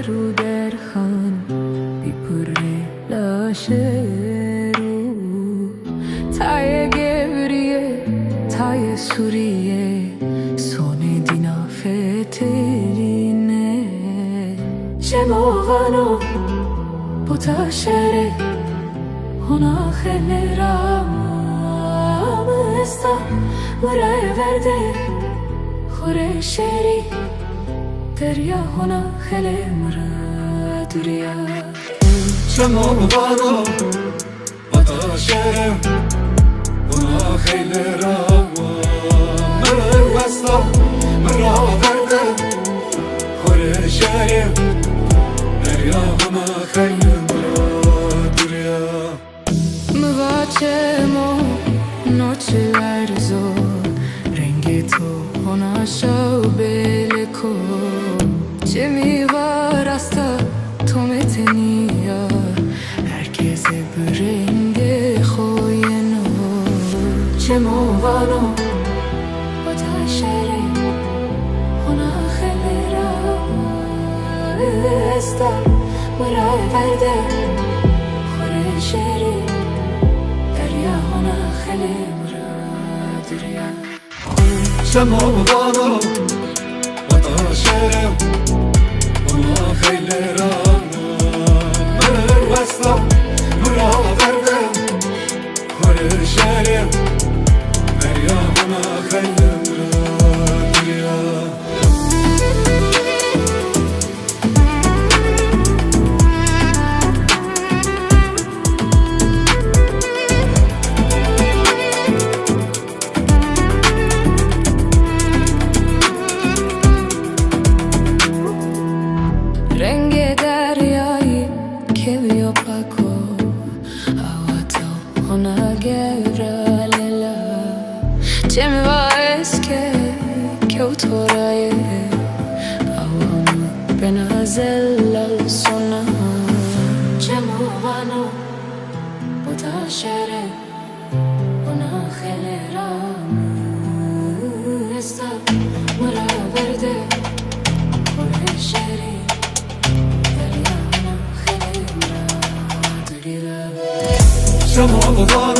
رو در خان بیپره لاشه رو تای گبریه تای سوریه سونه دینا فترینه شماغانو بوتا شره هنا خیلی رام استا مرای ورده خوره شری دریا هنا خیلی مرا دوریا شماغانو بوتا شره هنا خیلی رام استا مرا ورده خوره شری دریا هنا خیلی Mvacemo noche arzo rengi to ona şaubele ko Cemi var hasta tometeniya herkese bu renge koyeno Cemo vano o taşere ona khelera esta muray verde khore şeri خیلی مراد ریا شماغانو بوتا شره هنا خیلی رام استا مرا ورده خوره شری دریا هنا خیلی مراد ریا رنگ دریایی که بیا پاکو هوا تو هنا گرالیلا چه میبایست که او تورایه هوانو به نازل السونا چه موانو بودا شره هنا خیلی رام استا مرا ورده خوره شری شماغانو